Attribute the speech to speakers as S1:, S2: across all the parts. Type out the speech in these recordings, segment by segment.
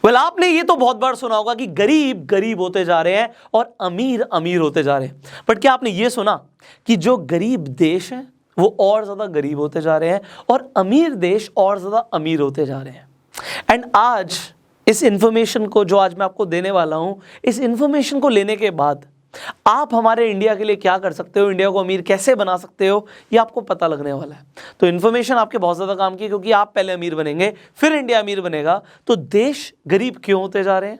S1: आपने ये तो बहुत बार सुना होगा कि गरीब गरीब होते जा रहे हैं और अमीर अमीर होते जा रहे हैं, बट क्या आपने ये सुना कि जो गरीब देश हैं वो और ज़्यादा गरीब होते जा रहे हैं और अमीर देश और ज़्यादा अमीर होते जा रहे हैं। एंड आज इस इंफॉर्मेशन को जो आज मैं आपको देने वाला हूँ, इस इंफॉर्मेशन को लेने के बाद आप हमारे इंडिया के लिए क्या कर सकते हो, इंडिया को अमीर कैसे बना सकते हो, ये आपको पता लगने वाला है। तो इन्फॉर्मेशन आपके बहुत ज़्यादा काम की, क्योंकि आप पहले अमीर बनेंगे फिर इंडिया अमीर बनेगा। तो देश गरीब क्यों होते जा रहे हैं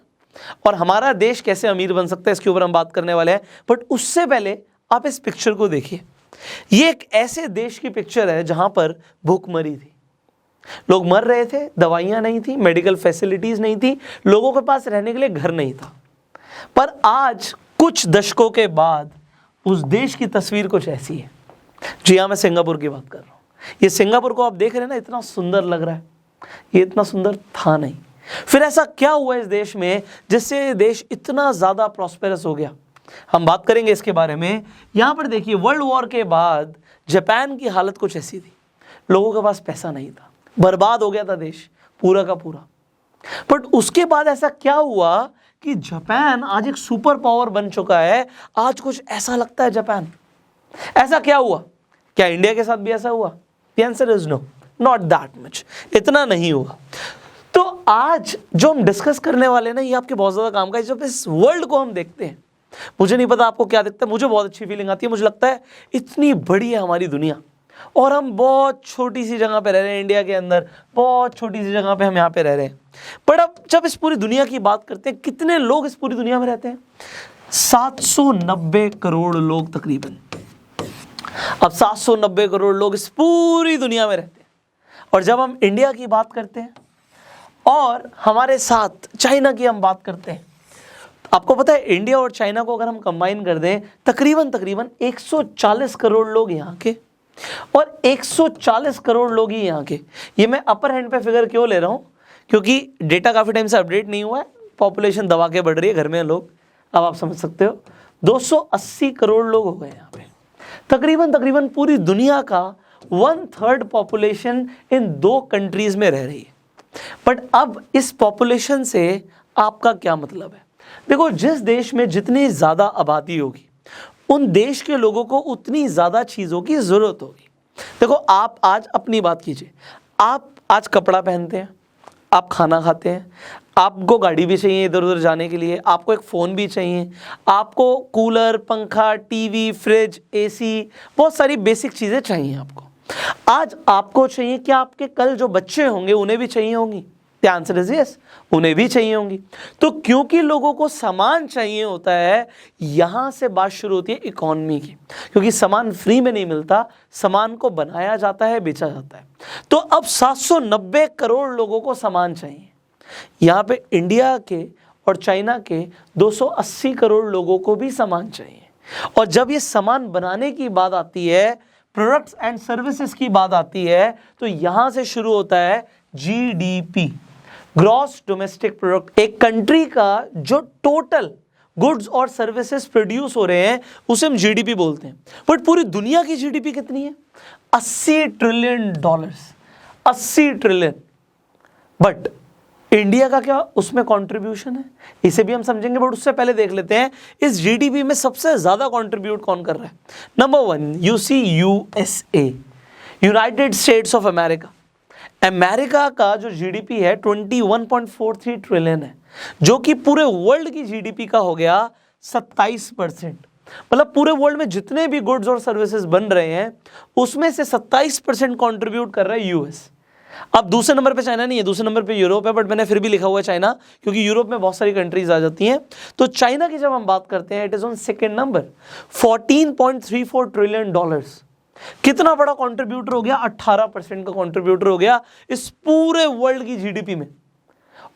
S1: और हमारा देश कैसे अमीर बन सकता है, इसके ऊपर हम बात करने वाले हैं। बट उससे पहले आप इस पिक्चर को देखिए। ये एक ऐसे देश की पिक्चर है जहाँ पर भूखमरी थी, लोग मर रहे थे, दवाइयाँ नहीं थी, मेडिकल फैसिलिटीज़ नहीं थी, लोगों के पास रहने के लिए घर नहीं था। पर आज कुछ दशकों के बाद उस देश की तस्वीर कुछ ऐसी है। जी हाँ, मैं सिंगापुर की बात कर रहा हूँ। ये सिंगापुर को आप देख रहे हैं ना, इतना सुंदर लग रहा है, ये इतना सुंदर था नहीं। फिर ऐसा क्या हुआ इस देश में जिससे देश इतना ज़्यादा प्रॉस्पेरस हो गया, हम बात करेंगे इसके बारे में। यहाँ पर देखिए, वर्ल्ड वॉर के बाद जापान की हालत कुछ ऐसी थी, लोगों के पास पैसा नहीं था, बर्बाद हो गया था देश पूरा का पूरा। बट उसके बाद ऐसा क्या हुआ कि जापान आज एक सुपर पावर बन चुका है। आज कुछ ऐसा लगता है जापान, ऐसा क्या हुआ? क्या इंडिया के साथ भी ऐसा हुआ? The answer is no, not that much, इतना नहीं हुआ। तो आज जो हम डिस्कस करने वाले हैं ना, ये आपके बहुत ज़्यादा काम का है। जब इस वर्ल्ड को हम देखते हैं, मुझे नहीं पता आपको क्या दिखता है, मुझे बहुत अच्छी फीलिंग आती है। मुझे लगता है इतनी बड़ी है हमारी दुनिया और हम बहुत छोटी सी जगह पे रह रहे हैं, इंडिया के अंदर बहुत छोटी सी जगह पे हम यहाँ पे रह रहे हैं। पर अब जब इस पूरी दुनिया की बात करते हैं, कितने लोग इस पूरी दुनिया में रहते हैं? 790 करोड़ लोग तकरीबन। अब 790 करोड़ लोग इस पूरी दुनिया में रहते हैं। और जब हम इंडिया की बात करते हैं और हमारे साथ चाइना की हम बात करते हैं, आपको पता है इंडिया और चाइना को अगर हम कंबाइन कर दें, तकरीबन 140 करोड़ लोग यहाँ के और 140 करोड़ लोग ही यहाँ के। ये मैं अपर हैंड पे फिगर क्यों ले रहा हूँ? क्योंकि डेटा काफ़ी टाइम से अपडेट नहीं हुआ है, पॉपुलेशन दबा के बढ़ रही है, घर में लोग, अब आप समझ सकते हो 280 करोड़ लोग हो गए यहाँ पे। तकरीबन पूरी दुनिया का 1/3 पॉपुलेशन इन 2 कंट्रीज़ में रह रही है। बट अब इस पॉपुलेशन से आपका क्या मतलब है? देखो, जिस देश में जितनी ज़्यादा आबादी होगी, उन देश के लोगों को उतनी ज़्यादा चीज़ों की ज़रूरत होगी। देखो, आप आज अपनी बात कीजिए, आप आज कपड़ा पहनते हैं, आप खाना खाते हैं, आपको गाड़ी भी चाहिए इधर उधर जाने के लिए, आपको एक फ़ोन भी चाहिए, आपको कूलर, पंखा, टीवी, फ्रिज, एसी, बहुत सारी बेसिक चीज़ें चाहिए आपको। आज आपको चाहिए कि आपके कल जो बच्चे होंगे उन्हें भी चाहिए होंगी। The answer is yes, उन्हें भी चाहिए होंगी। तो क्योंकि लोगों को सामान चाहिए होता है, यहाँ से बात शुरू होती है इकोनॉमी की, क्योंकि सामान फ्री में नहीं मिलता, सामान को बनाया जाता है, बेचा जाता है। तो अब 790 करोड़ लोगों को सामान चाहिए। यहाँ पे इंडिया के और चाइना के 280 करोड़ लोगों को भी सामान चाहिए। और जब ये सामान बनाने की बात आती है, प्रोडक्ट्स एंड सर्विसेज की बात आती है, तो यहाँ से शुरू होता है GDP, ग्रॉस डोमेस्टिक प्रोडक्ट। एक कंट्री का जो टोटल गुड्स और सर्विसेज प्रोड्यूस हो रहे हैं उसे हम GDP बोलते हैं। बट पूरी दुनिया की GDP कितनी है? $80 ट्रिलियन, 80 ट्रिलियन। बट इंडिया का क्या उसमें कंट्रीब्यूशन है, इसे भी हम समझेंगे। बट उससे पहले देख लेते हैं इस GDP में सबसे ज्यादा कंट्रीब्यूट कौन कर रहा है। Number 1 you see USA, United States of America. America का जो GDP है 21.43 ट्रिलियन है, जो कि पूरे वर्ल्ड की GDP का हो गया 27%। मतलब पूरे वर्ल्ड में जितने भी गुड्स और सर्विसेज बन रहे हैं उसमें से 27% कंट्रीब्यूट कर रहा है US। अब दूसरे नंबर पे चाइना नहीं है, दूसरे नंबर पे यूरोप है, बट मैंने फिर भी लिखा हुआ है चाइना, क्योंकि यूरोप में बहुत सारी कंट्रीज आ जाती हैं। तो चाइना की जब हम बात करते हैं, it is on second number, $14.34 trillion. कितना बड़ा कंट्रीब्यूटर हो गया? 18% का कंट्रीब्यूटर हो गया इस पूरे वर्ल्ड की GDP में।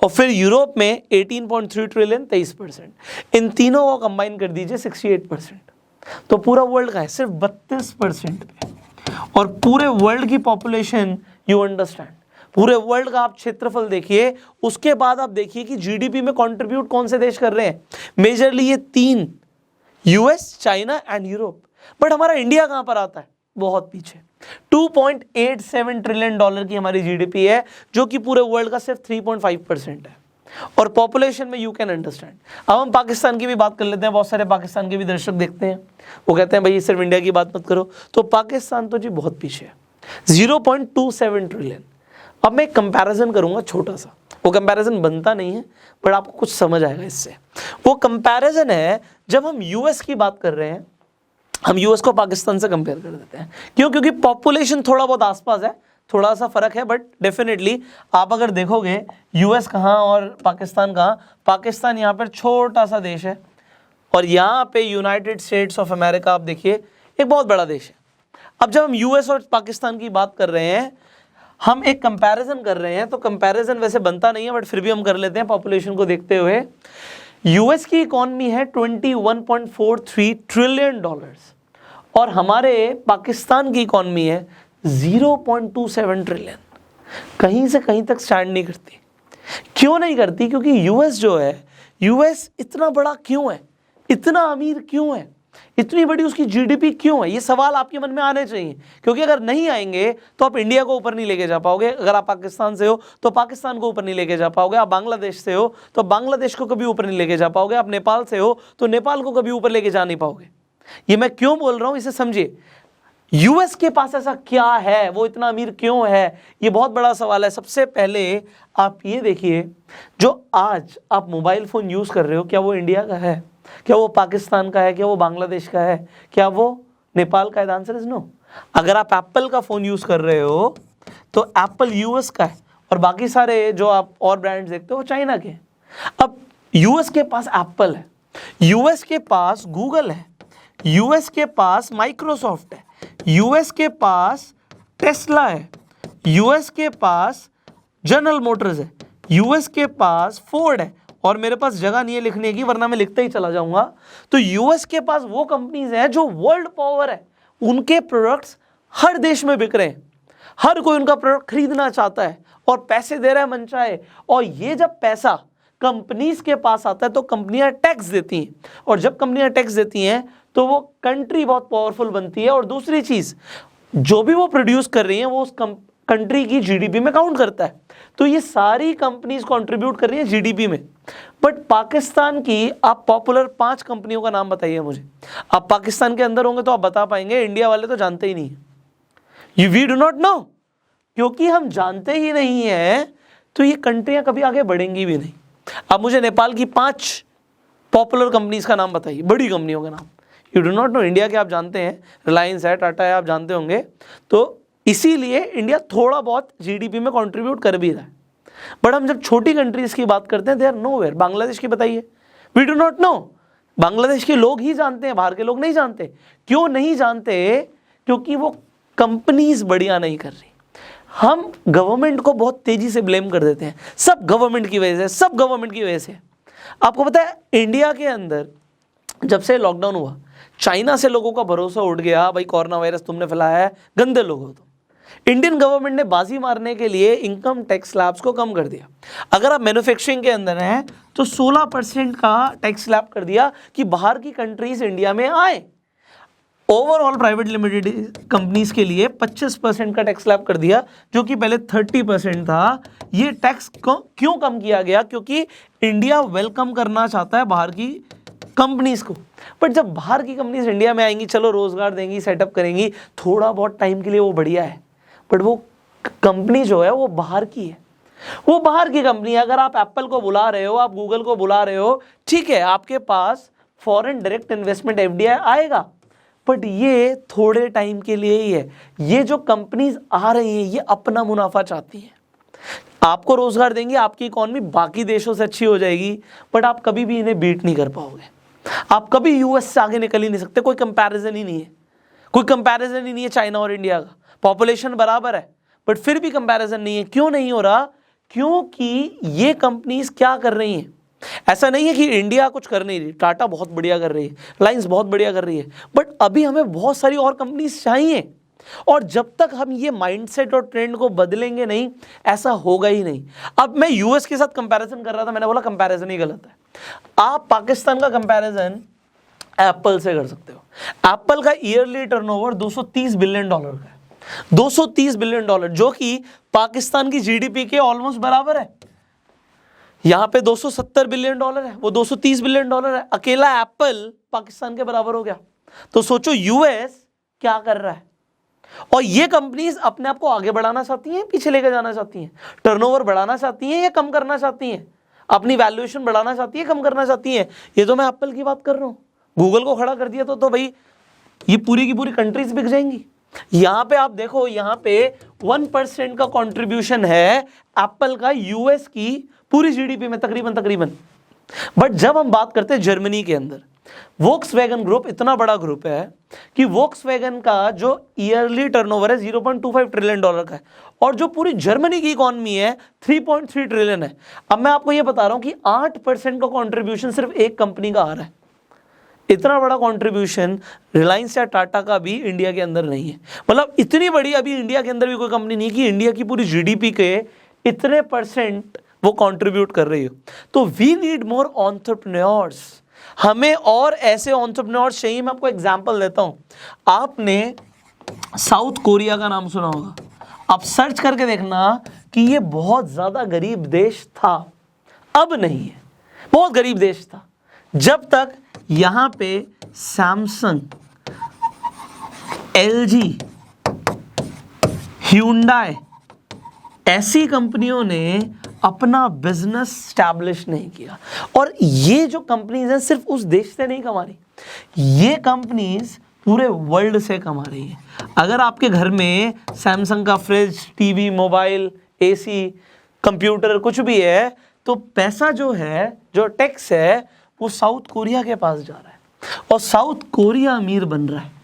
S1: और फिर यूरोप में 18.3 ट्रिलियन, 23%। इन तीनों को कंबाइन कर दीजिए 68%। तो पूरा वर्ल्ड का है सिर्फ 32% पे। और पूरे वर्ल्ड की पॉपुलेशन, यू अंडरस्टैंड, पूरे वर्ल्ड का आप क्षेत्रफल देखिए, उसके बाद आप देखिए कि GDP में कंट्रीब्यूट कौन से देश कर रहे हैं। मेजरली ये 3, US, China and Europe. But हमारा इंडिया कहां पर आता है? बहुत पीछे। $2.87 ट्रिलियन की हमारी GDP है, जो कि पूरे वर्ल्ड का सिर्फ 3.5% है। और पॉपुलेशन में यू कैन अंडरस्टैंड। अब हम पाकिस्तान की भी बात कर लेते हैं, बहुत सारे पाकिस्तान के भी दर्शक देखते हैं, वो कहते हैं भाई सिर्फ इंडिया की बात मत करो, तो पाकिस्तान तो जी बहुत पीछे है, 0.27 ट्रिलियन। अब मैं एक कंपैरिजन करूंगा छोटा सा, वो कंपैरिजन बनता नहीं है बट आपको कुछ समझ आएगा इससे। वो कंपैरिजन है जब हम यूएस की बात कर रहे हैं, हम यूएस को पाकिस्तान से कंपेयर कर देते हैं, क्यों? क्योंकि पॉपुलेशन थोड़ा बहुत आसपास है, थोड़ा सा फर्क है, बट डेफिनेटली आप अगर देखोगे यूएस कहाँ और पाकिस्तान कहाँ, पाकिस्तान यहाँ पर छोटा सा देश है और यहाँ पे यूनाइटेड स्टेट्स ऑफ अमेरिका आप देखिए एक बहुत बड़ा देश है। अब जब हम यूएस और पाकिस्तान की बात कर रहे हैं, हम एक कंपैरिजन कर रहे हैं, तो कंपैरिजन वैसे बनता नहीं है बट फिर भी हम कर लेते हैं पॉपुलेशन को देखते हुए। यूएस की इकॉनमी है 21.43 ट्रिलियन डॉलर्स और हमारे पाकिस्तान की इकॉनमी है 0.27 ट्रिलियन। कहीं से कहीं तक स्टैंड नहीं करती। क्यों नहीं करती? क्योंकि यूएस जो है, यूएस इतना बड़ा क्यों है, इतना अमीर क्यों है, इतनी बड़ी उसकी जीडीपी क्यों है? ये सवाल आपके मन में आने चाहिए, क्योंकि अगर नहीं आएंगे तो आप इंडिया को ऊपर नहीं लेके जा पाओगे। अगर आप पाकिस्तान से हो तो पाकिस्तान को ऊपर नहीं लेके जा पाओगे, आप बांग्लादेश से हो तो बांग्लादेश को कभी ऊपर नहीं लेके जा पाओगे, आप नेपाल से हो तो नेपाल को कभी ऊपर लेके जा नहीं पाओगे। ये मैं क्यों बोल रहा हूं, इसे समझिए। यूएस के पास ऐसा क्या है, वो इतना अमीर क्यों है, ये बहुत बड़ा सवाल है। सबसे पहले आप ये देखिए, जो आज आप मोबाइल फोन यूज कर रहे हो, क्या वो इंडिया का है, क्या वो पाकिस्तान का है, क्या वो बांग्लादेश का है, क्या वो नेपाल का है? Answer is no. अगर आप एप्पल का फोन यूज कर रहे हो तो एप्पल यूएस का है और बाकी सारे जो आप और ब्रांड्स देखते हो वो चाइना के। अब यूएस के पास एप्पल है, यूएस के पास गूगल है, यूएस के पास माइक्रोसॉफ्ट है, यूएस के पास टेस्ला है, यूएस के पास जनरल मोटर्स है, यूएस के पास फोर्ड है, और मेरे पास जगह नहीं है लिखने की वरना मैं लिखते ही चला जाऊंगा। तो यूएस के पास वो कंपनीज हैं जो वर्ल्ड पावर है, उनके प्रोडक्ट्स हर देश में बिक रहे हैं, हर कोई उनका प्रोडक्ट खरीदना चाहता है और पैसे दे रहा है मनचाहे। और ये जब पैसा कंपनीज के पास आता है तो कंपनियां टैक्स देती हैं, और जब कंपनियां टैक्स देती हैं तो वो कंट्री बहुत पावरफुल बनती है। और दूसरी चीज, जो भी वो प्रोड्यूस कर रही है वो उस कंट्री की जीडीपी में काउंट करता है। तो ये सारी कंपनीज कंट्रीब्यूट कर रही हैं जीडीपी में। बट पाकिस्तान की आप पॉपुलर 5 कंपनियों का नाम बताइए मुझे। आप पाकिस्तान के अंदर होंगे तो आप बता पाएंगे, इंडिया वाले तो जानते ही नहीं है। You we do not know, क्योंकि हम जानते ही नहीं है तो ये कंट्रियां कभी आगे बढ़ेंगी भी नहीं। आप मुझे नेपाल की 5 पॉपुलर कंपनीज का नाम बताइए, बड़ी कंपनियों का नाम। You do not no. India के आप जानते हैं, रिलायंस है, टाटा है, आप जानते होंगे। तो इसीलिए इंडिया थोड़ा बहुत जीडीपी में कंट्रीब्यूट कर भी रहा है। बट हम जब छोटी कंट्रीज की बात करते हैं, दे आर नोवेयर। बांग्लादेश की बताइए, we do not know. Bangladesh के लोग ही जानते हैं, बाहर के लोग नहीं जानते। क्यों नहीं जानते? क्योंकि वो कंपनीज बढ़िया नहीं कर रही। हम गवर्नमेंट को बहुत तेजी से ब्लेम कर देते हैं, सब गवर्नमेंट की वजह से, सब गवर्नमेंट की वजह से। आपको पता है इंडिया के अंदर जब से लॉकडाउन हुआ, चाइना से लोगों का भरोसा उठ गया, भाई कोरोना वायरस तुमने फैलाया है, गंदे लोग हो तुम। इंडियन गवर्नमेंट ने बाजी मारने के लिए इनकम टैक्स स्लैब्स को कम कर दिया। अगर आप मैन्युफैक्चरिंग के अंदर हैं तो 16% का टैक्स स्लैब कर दिया कि बाहर की कंट्रीज इंडिया में आए। ओवरऑल प्राइवेट लिमिटेड कंपनीज के लिए 25% का टैक्स स्लैब कर दिया, जो कि पहले 30% था। ये टैक्स क्यों कम किया गया? क्योंकि इंडिया वेलकम करना चाहता है बाहर की कंपनीज को। बट जब बाहर की कंपनीज इंडिया में आएंगी, चलो रोजगार देंगी, सेटअप करेंगी, थोड़ा बहुत टाइम के लिए वो बढ़िया है, बट वो कंपनी जो है वो बाहर की है, वो बाहर की कंपनी है। अगर आप एप्पल को बुला रहे हो, आप गूगल को बुला रहे हो, ठीक है, आपके पास फॉरेन डायरेक्ट इन्वेस्टमेंट एफडीआई आएगा, बट ये थोड़े टाइम के लिए ही है। ये जो कंपनीज आ रही हैं ये अपना मुनाफा चाहती हैं, आपको रोजगार देंगे, आपकी इकॉनमी बाकी देशों से अच्छी हो जाएगी, बट आप कभी भी इन्हें बीट नहीं कर पाओगे। आप कभी यूएस से आगे निकल ही नहीं सकते, कोई कंपैरिजन ही नहीं है, कोई कंपैरिजन ही नहीं है चाइना और इंडिया का। पॉपुलेशन बराबर है बट फिर भी कंपैरिजन नहीं है। क्यों नहीं हो रहा? क्योंकि ये कंपनीज क्या कर रही हैं। ऐसा नहीं है कि इंडिया कुछ कर नहीं रही, टाटा बहुत बढ़िया कर रही है, रिलायंस बहुत बढ़िया कर रही है, बट अभी हमें बहुत सारी और कंपनीज चाहिए। और जब तक हम ये माइंडसेट और ट्रेंड को बदलेंगे नहीं, ऐसा होगा ही नहीं। अब मैं यूएस के साथ कंपैरिजन कर रहा था, मैंने बोला कंपैरिजन ही गलत है। आप पाकिस्तान का कंपैरिजन एप्पल से कर सकते हो। एप्पल का ईयरली टर्नओवर $230 बिलियन का है, $230 बिलियन, जो कि पाकिस्तान की जीडीपी के ऑलमोस्ट बराबर है। यहाँ पे $270 बिलियन है, वो $230 बिलियन है। अकेला एप्पल पाकिस्तान के बराबर हो गया। तो सोचो यूएस क्या कर रहा है। और ये कंपनीज अपने आप को आगे बढ़ाना चाहती हैं, पीछे लेकर जाना चाहती हैं, टर्नओवर बढ़ाना चाहती हैं या कम करना चाहती हैं, अपनी वैल्यूएशन बढ़ाना चाहती है, कम करना चाहती हैं। ये तो मैं एप्पल की बात कर रहा हूँ। गूगल को खड़ा कर दिया तो भाई ये पूरी की पूरी कंट्रीज बिक जाएंगी। यहाँ पे आप देखो, यहाँ पे 1% का कंट्रीब्यूशन है एप्पल का यूएस की पूरी जीडीपी में तकरीबन। बट जब हम बात करते हैं जर्मनी के अंदर, वोक्सवैगन ग्रुप इतना बड़ा ग्रुप है कि वोक्सवैगन का जो ईयरली टर्नओवर है $0.25 ट्रिलियन का है, और जो पूरी जर्मनी की इकोनॉमी है 3.3 ट्रिलियन है। अब मैं आपको ये बता रहा हूं कि 8% का कंट्रीब्यूशन सिर्फ एक कंपनी का आ रहा है। इतना बड़ा कंट्रीब्यूशन रिलायंस या टाटा का भी इंडिया के अंदर नहीं है। मतलब इतनी बड़ी अभी इंडिया के अंदर भी कोई कंपनी नहीं कि इंडिया की पूरी जीडीपी के इतने % वो कंट्रीब्यूट कर रही हो। तो वी नीड मोर एंटरप्रेन्योर्स, हमें और ऐसे एंटरप्रेन्योर्स चाहिए। मैं आपको एग्जांपल देता हूं। आपने साउथ कोरिया का नाम सुना होगा, आप सर्च करके देखना कि ये बहुत ज्यादा गरीब देश था, अब नहीं है, बहुत गरीब देश था जब तक यहां पे सैमसंग, एलजी, ह्यूंडई ऐसी कंपनियों ने अपना बिजनेस स्टैब्लिश नहीं किया। और ये जो कंपनीज हैं सिर्फ उस देश से नहीं कमा रही, ये कंपनीज पूरे वर्ल्ड से कमा रही है। अगर आपके घर में सैमसंग का fridge, TV, mobile, AC, computer कुछ भी है, तो पैसा जो है, जो टैक्स है, वो साउथ कोरिया के पास जा रहा है और साउथ कोरिया अमीर बन रहा है।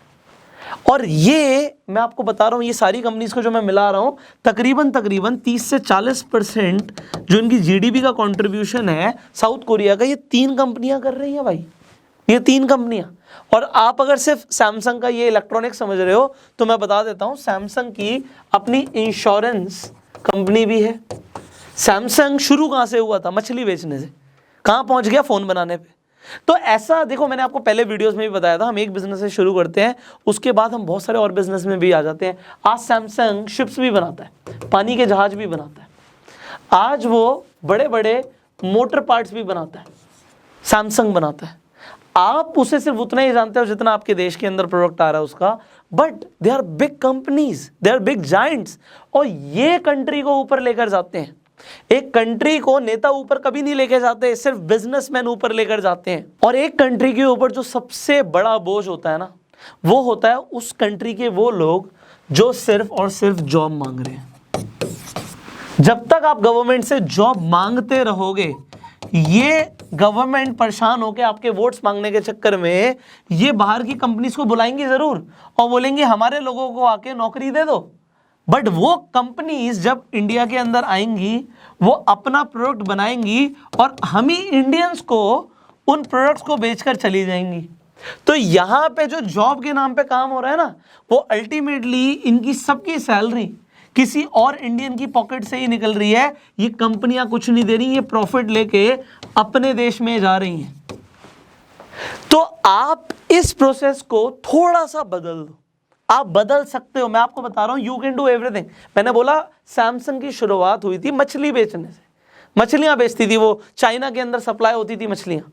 S1: और ये मैं आपको बता रहा हूं, ये सारी कंपनीज को जो मैं मिला रहा हूं, तकरीबन 30 से 40% जो इनकी जीडीपी का कंट्रीब्यूशन है साउथ कोरिया का, ये 3 कंपनियां कर रही हैं भाई, ये 3 कंपनियां। और आप अगर सिर्फ सैमसंग का ये इलेक्ट्रॉनिक्स समझ रहे हो तो मैं बता देता हूं, सैमसंग की अपनी इंश्योरेंस कंपनी भी है। सैमसंग शुरू कहां से हुआ था? मछली बेचने से। कहां पहुंच गया? फोन बनाने पे। तो ऐसा देखो, मैंने आपको पहले वीडियोस में भी बताया था, हम एक बिजनेस से शुरू करते हैं, उसके बाद हम बहुत सारे और बिजनेस में भी आ जाते हैं। आज सैमसंग शिप्स भी बनाता है, पानी के जहाज भी बनाता है, आज वो बड़े बड़े मोटर पार्ट्स भी बनाता है, सैमसंग बनाता है। आप उसे सिर्फ उतना ही जानते हो जितना आपके देश के अंदर प्रोडक्ट आ रहा है उसका, but they are big companies, they are big giants, और ये कंट्री को ऊपर लेकर जाते हैं। एक कंट्री को नेता ऊपर कभी नहीं लेके जाते, सिर्फ बिजनेसमैन ऊपर लेकर जाते हैं। और एक कंट्री के ऊपर जो सबसे बड़ा बोझ होता है ना, वो होता है उस कंट्री के वो लोग जो सिर्फ और सिर्फ जॉब मांग रहे हैं। जब तक आप गवर्नमेंट से जॉब मांगते रहोगे, ये गवर्नमेंट परेशान होकर आपके वोट्स मांगने के चक्कर में ये बाहर की कंपनीज को बुलाएंगी जरूर और बोलेंगे हमारे लोगों को आके नौकरी दे दो। बट वो कंपनीज जब इंडिया के अंदर आएंगी, वो अपना प्रोडक्ट बनाएंगी और हम ही इंडियंस को उन प्रोडक्ट्स को बेचकर चली जाएंगी। तो यहाँ पे जो जॉब के नाम पे काम हो रहा है ना, वो अल्टीमेटली इनकी सबकी सैलरी किसी और इंडियन की पॉकेट से ही निकल रही है। ये कंपनियां कुछ नहीं दे रही, ये प्रॉफिट लेके अपने देश में जा रही हैं। तो आप इस प्रोसेस को थोड़ा सा बदल दो, आप बदल सकते हो। मैं आपको बता रहा हूं, यू कैन डू एवरीथिंग। मैंने बोला सैमसंग की शुरुआत हुई थी मछली बेचने से, मछलियां बेचती थी वो, चाइना के अंदर सप्लाई होती थी मछलियां।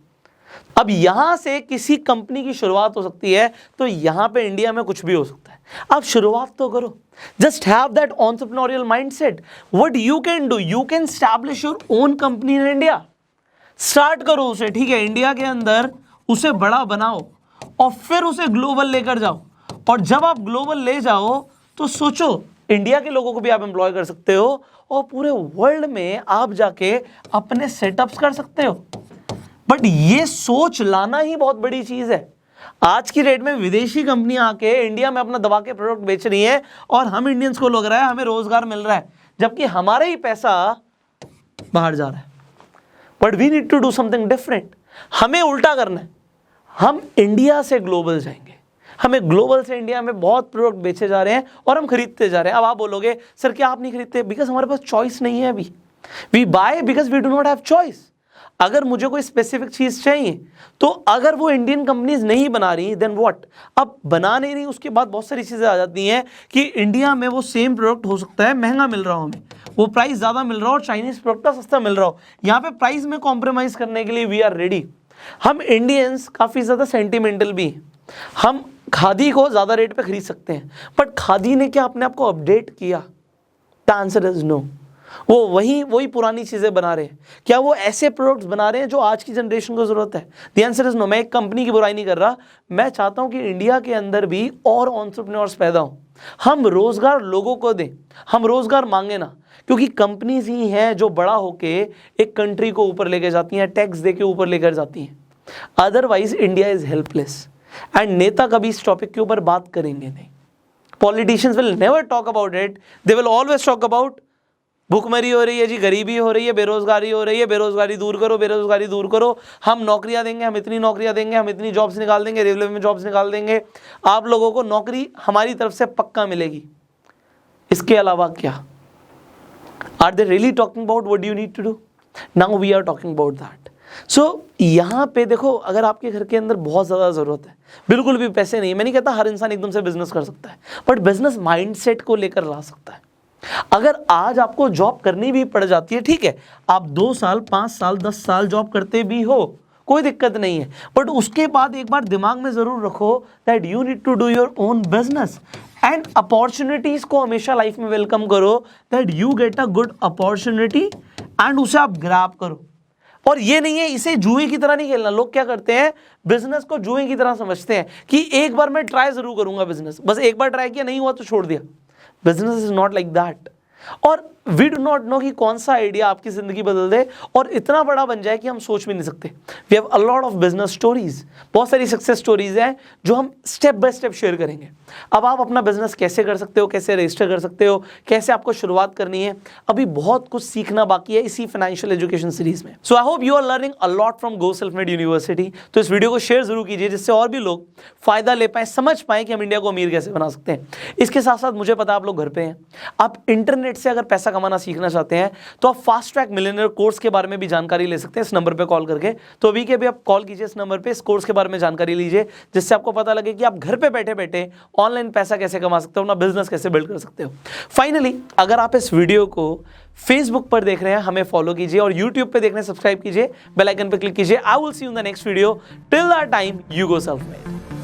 S1: अब यहां से किसी कंपनी की शुरुआत हो सकती है, तो यहां पे इंडिया में कुछ भी हो सकता है। आप शुरुआत तो करो, just have that entrepreneurial mindset. What you can do, you can establish your own company in India. Start करो उसे, ठीक है, इंडिया के अंदर उसे बड़ा बनाओ और फिर उसे ग्लोबल लेकर जाओ। और जब आप ग्लोबल ले जाओ तो सोचो, इंडिया के लोगों को भी आप एम्प्लॉय कर सकते हो और पूरे वर्ल्ड में आप जाके अपने सेटअप्स कर सकते हो। बट ये सोच लाना ही बहुत बड़ी चीज है। आज की डेट में विदेशी कंपनियां आके इंडिया में अपना दबा के प्रोडक्ट बेच रही हैं और हम इंडियंस को लग रहा है हमें रोजगार मिल रहा है, जबकि हमारा ही पैसा बाहर जा रहा है। But we need to do something different. हमें उल्टा करना है, हम इंडिया से ग्लोबल जाएंगे। हमें ग्लोबल से इंडिया में बहुत प्रोडक्ट बेचे जा रहे हैं और हम खरीदते जा रहे हैं। अब आप बोलोगे सर क्या आप नहीं खरीदते? बिकॉज हमारे पास चॉइस नहीं है अभी। We buy because we do not have choice. अगर मुझे कोई स्पेसिफिक चीज चाहिए तो अगर वो इंडियन कंपनीज नहीं बना रही देन व्हाट। अब बना नहीं रही, उसके बाद बहुत सारी चीजें आ जाती हैं कि इंडिया में वो सेम प्रोडक्ट हो सकता है महंगा मिल रहा हो हमें, वो प्राइस ज़्यादा मिल रहा हो और चाइनीज प्रोडक्ट का सस्ता मिल रहा हो, यहाँ पे प्राइस में कॉम्प्रोमाइज़ करने के लिए वी आर रेडी। हम इंडियंस काफ़ी ज़्यादा सेंटिमेंटल भी हैं, हम खादी को ज़्यादा रेट पे खरीद सकते हैं, बट खादी ने क्या अपने आप को अपडेट किया? The answer is no. वो वही पुरानी चीज़ें बना रहे हैं। क्या वो ऐसे प्रोडक्ट्स बना रहे हैं जो आज की जनरेशन को ज़रूरत है? The answer is no. मैं एक कंपनी की बुराई नहीं कर रहा, मैं चाहता हूँ कि इंडिया के अंदर भी और एंटरप्रेन्योर्स पैदा हों, हम रोज़गार लोगों को दें, हम रोज़गार मांगे ना, क्योंकि कंपनीज ही हैं जो बड़ा होके एक कंट्री को ऊपर लेके जाती हैं, टैक्स दे के ऊपर लेकर जाती हैं। Otherwise India is helpless. And नेता कभी इस टॉपिक के ऊपर बात करेंगे नहीं। Politicians will never talk about it, they will always talk about भूखमरी हो रही है जी, गरीबी हो रही है, बेरोजगारी हो रही है, बेरोजगारी दूर करो, बेरोजगारी दूर करो, हम नौकरियां देंगे, हम इतनी नौकरियां देंगे, हम इतनी जॉब्स निकाल देंगे, रेलवे में जॉब्स निकाल देंगे, आप लोगों को नौकरी हमारी तरफ से पक्का मिलेगी। इसके अलावा क्या? Are they really talking about what you need to do? Now we are talking about that. So यहाँ पे देखो, अगर आपके घर के अंदर बहुत ज़्यादा ज़रूरत है, बिल्कुल भी पैसे नहीं, मैं नहीं कहता हर इंसान एकदम से बिजनेस कर सकता है, बट बिजनेस माइंडसेट को लेकर ला सकता है। अगर आज आपको जॉब करनी भी पड़ जाती है, ठीक है, आप 2 साल 5 साल 10 साल जॉब करते भी हो, कोई दिक्कत नहीं है, बट उसके बाद एक बार दिमाग में ज़रूर रखो that you need to do your own business. And opportunities को हमेशा लाइफ में वेलकम करो, that you get a good opportunity and उसे आप ग्रैब करो। और ये नहीं है, इसे जुए की तरह नहीं खेलना। लोग क्या करते हैं, बिजनेस को जुए की तरह समझते हैं कि एक बार मैं ट्राई जरूर करूंगा बिजनेस, बस एक बार ट्राई किया, नहीं हुआ तो छोड़ दिया। Business is not like that. और वी डू नॉट नो कि कौन सा आइडिया आपकी जिंदगी बदल दे और इतना बड़ा बन जाए कि हम सोच भी नहीं सकते। We have a lot of business stories, बहुत सारी सक्सेस स्टोरीज हैं जो हम स्टेप बाय स्टेप शेयर करेंगे। अब आप अपना बिजनेस कैसे कर सकते हो, कैसे रजिस्टर कर सकते हो, कैसे आपको शुरुआत करनी है, अभी बहुत कुछ सीखना बाकी है इसी फाइनेंशियल एजुकेशन सीरीज में। So I hope you are learning a lot from Go Self Made University. तो इस वीडियो को शेयर जरूर कीजिए, जिससे और भी लोग फायदा ले पाए, समझ पाए कि हम इंडिया को अमीर कैसे बना सकते हैं। इसके साथ साथ मुझे पता है आप लोग घर पे हैं, आप इंटरनेट से अगर पैसा कमाना सीखना चाहते हैं तो आप फास्ट ट्रैक मिलियनेयर कोर्स के बारे में भी जानकारी ले सकते हैं इस नंबर पे कॉल करके। तो अभी के भी आप कॉल कीजिए इस नंबर पे, इस कोर्स के बारे में जानकारी लीजिए, जिससे आपको पता लगे कि आप घर पे बैठे बैठे ऑनलाइन पैसा कैसे कमा सकते हो, अपना बिजनेस कैसे बिल्ड कर सकते हो। फाइनली, अगर आप इस वीडियो को फेसबुक पर देख रहे हैं, हमें फॉलो कीजिए, और यूट्यूब पे देख रहे हैं, सब्सक्राइब कीजिए, बेल आइकन पे क्लिक कीजिए। I will see you in the next video. Till that time, you go Self made.